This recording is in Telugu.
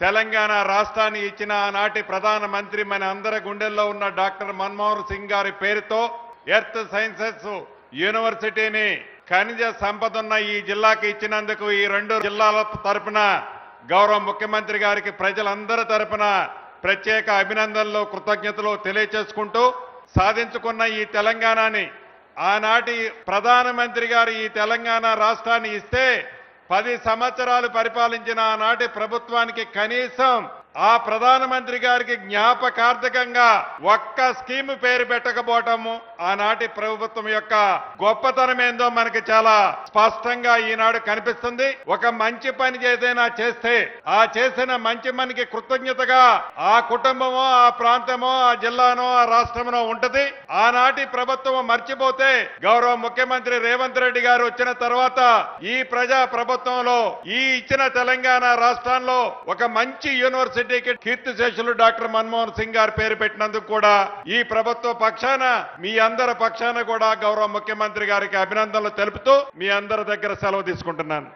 తెలంగాణ రాష్ట్రాన్ని ఇచ్చిన ఆనాటి ప్రధానమంత్రి మన అందరి గుండెల్లో ఉన్న డాక్టర్ మన్మోహన్ సింగ్ గారి పేరుతో ఎర్త్ సైన్సెస్ యూనివర్సిటీని ఖనిజ సంపద ఉన్న ఈ జిల్లాకి ఇచ్చినందుకు ఈ రెండు జిల్లాల తరపున గౌరవ ముఖ్యమంత్రి గారికి ప్రజలందరి తరపున ప్రత్యేక అభినందనలు కృతజ్ఞతలు తెలియచేసుకుంటూ సాధించుకున్న ఈ తెలంగాణని ఆనాటి ప్రధానమంత్రి గారు ఈ తెలంగాణ రాష్ట్రాన్ని ఇస్తే 10 సంవత్సరాలు పరిపాలించిన ఆనాటి ప్రభుత్వానికి కనీసం ఆ ప్రధానమంత్రి గారికి జ్ఞాపకార్థకంగా ఒక్క స్కీమ్ పేరు పెట్టకపోవటము ఆనాటి ప్రభుత్వం యొక్క గొప్పతనం ఏందో మనకి చాలా స్పష్టంగా ఈనాడు కనిపిస్తుంది. ఒక మంచి పని ఏదైనా చేస్తే ఆ చేసిన మంచి పనికి కృతజ్ఞతగా ఆ కుటుంబమో ఆ ప్రాంతమో ఆ జిల్లానో ఆ రాష్ట్రమో ఉంటది. ఆనాటి ప్రభుత్వం మర్చిపోతే గౌరవ ముఖ్యమంత్రి రేవంత్ రెడ్డి గారు వచ్చిన తర్వాత ఈ ప్రజా ప్రభుత్వంలో ఈ ఇచ్చిన తెలంగాణ రాష్ట్రంలో ఒక మంచి యూనివర్సిటీ కీర్తిశేషులు డాక్టర్ మన్మోహన్ సింగ్ గారి పేరు పెట్టినందుకు కూడా ఈ ప్రభుత్వ పక్షాన మీ అందరి పక్షాన కూడా గౌరవ ముఖ్యమంత్రి గారికి అభినందనలు తెలుపుతూ మీ అందరి దగ్గర సెలవు తీసుకుంటున్నాను.